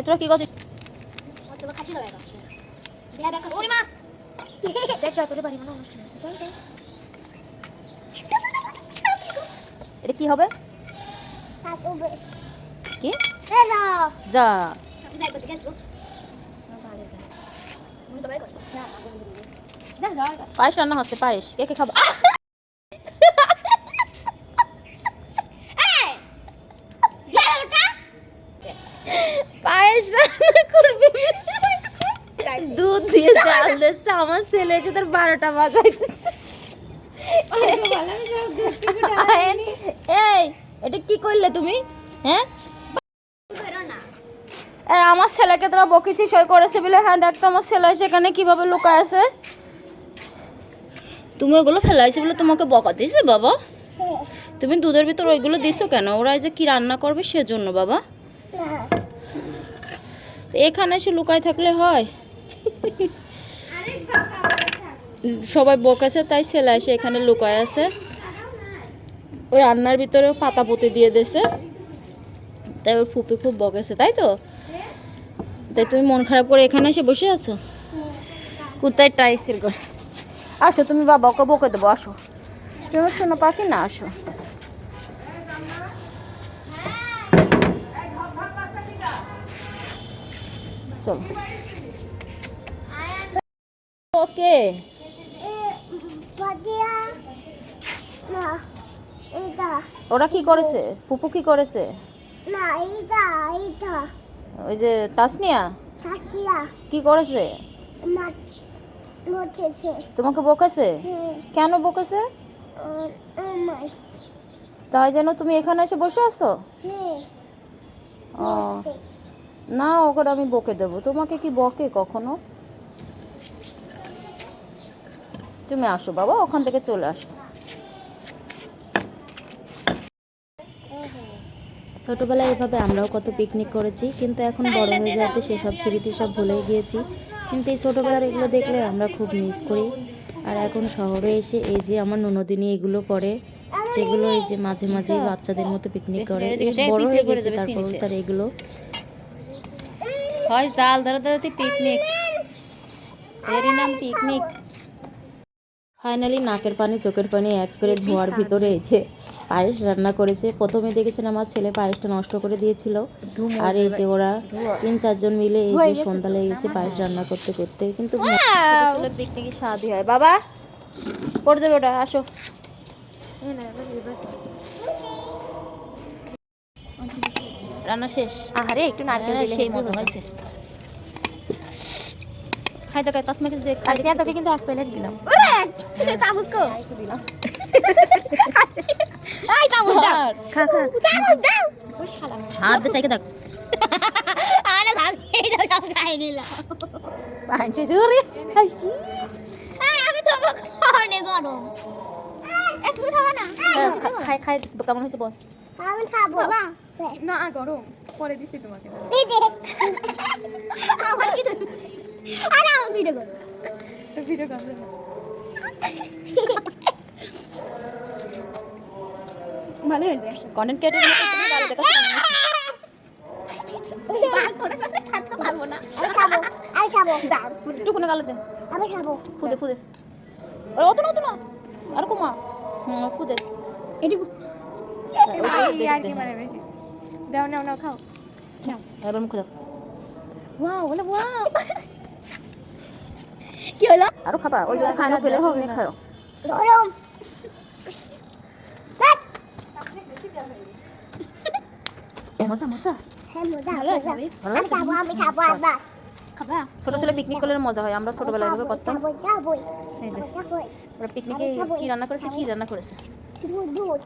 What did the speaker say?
তোরা কি করছিস? তোমার খাসি লাগাই আছে দেয়া দেখা ওরে মা দেখ যা তোর বাড়ি মানে অনুষ্ঠান আছে চল তো। এটা কি হবে? কি যা পায়েস রান্না হচ্ছে, পায়েস কে কে খাবো? পায়েস রান্না করবি, দুধ দিয়ে চাল দিচ্ছে, আমার ছেলে এসে তার 12টা বাজাইতেছে। এই এটা কি করলে তুমি? হ্যাঁ আমার ছেলেকে তোরা বকেছি সই করেছে বলে। হ্যাঁ দেখ তো আমার ছেলে সেখানে কিভাবে লুকায় আছে। তুমি ওগুলো ফেলাইছো বলে তোমাকে বকা দিয়েছে বাবা? তুমি দুধের ভিতর ওইগুলো দিছো কেন? ওরা যে কি রান্না করবে সেজন্য বাবা। এখানে এসে লুকায় থাকলে হয়? সবাই বকেছে তাই ছেলে এসে এখানে লুকায় আছে। ওই রান্নার ভিতরেও পাতা পুঁতে দিয়ে দিয়েছে, তাই ওর ফুপি খুব বকেছে, তাই তো? তাই তুমি মন খারাপ করে এখানে এসে বসে আছো? কোথায় টাইসির করে আসো তুমি, বাবাকে বকে দেবো। আসো তুমি শোনো পাখি না, আসো। চলো ওকে। ওরা কি করেছে? ফুপু কি করেছে? ওই যে তাসনিয়া কি করেছে? তোমাকে বকেছে? কেন বকেছে? তাই যেন তুমি এখানে এসে বসে আছো? ও না, ওকে আমি বকে দেবো। তোমাকে কি বকে কখনো? তুমি আসো বাবা, ওখান থেকে চলে আসো। ছোটোবেলায় এভাবে আমরাও কত পিকনিক করেছি, কিন্তু এখন বড় হয়ে যাতে সেসব স্মৃতি সব ভুলে গিয়েছি। কিন্তু এই ছোটোবেলার এগুলো দেখলে আমরা খুব মিস করি। আর এখন শহরে এসে এই যে আমার ননদিনী এগুলো করে, সেগুলো এই যে মাঝে মাঝে বাচ্চাদের মতো পিকনিক করে। বড় হয়ে গেছে তারপর তার এগুলো হয় জাল ধরে ধরে পিকনিক, এরই নাম পিকনিক। ফাইনালি নাকের পানি চোখের পানি এক করে ধোয়ার ভিতরে এসে পায়েস রান্না করেছে। প্রথমে দেখেছেন আমার ছেলে পায়েসটা নষ্ট করে দিয়েছিল, আর এই যে ওরা 3-4 জন মিলে এই যে সন্ধ্যা লেগে গেছে পায়েস রান্না করতে করতে। কিন্তু পিকনিকের স্বাদই হয়। বাবা পড়ে যাবে ওটা, আসো। রান্না শেষ। আহারে একটু নারকেল দিলে সেই মজা হয়েছে। খাই তো খাই তাসমাকে দেখ। আজকে তোকে কিন্তু 1 প্লেট দিলাম। ওরে চামচ কো দিলাম। আই চামচ দাও, খা খা চামচ দাও। ও শালা হাত দে সাইকে দাও। আরে ভাগ এই দাও, সব খাই নিলাম। পাঁচে জোরে হাসি। আই আমি তো অনেক গরম। তুমি খাবা না? খাই খাই কেমন হয়েছে বল। আমি খাবো না, গরম পরে দিছি তোমাকে। এই দে আমার কি তো আরে আমার ভিডিও কর, ভিডিও কর। ভালো হয়েছে কন্টেন্ট ক্রিয়েটর মতো তুমি গাল দেখাচ্ছ। বাস করে খাতে পারবো না। আমি খাবো দাও একটু কোনে গাল দে। আমি খাবো ফুদে ফুদে। আর অত না আর কমা ফুদে এটুকু। এই আর কি মানে বেশি দাও। নাও খাও খাও, এবার মুখ দাও। ওয়াও বলে ওয়াও। কি হলো? আরো খাবা? ওই যে খানো পেলে হবে না, খাও। গরম মজা মজা। হ্যাঁ মজা ভালো আছে। আমি খাবো আবার। খাবা? ছোট ছোট পিকনিক করলে মজা হয়। আমরা ছোটবেলায় এভাবে করতাম। ওরা পিকনিকে কি রান্না করেছে? দুধ।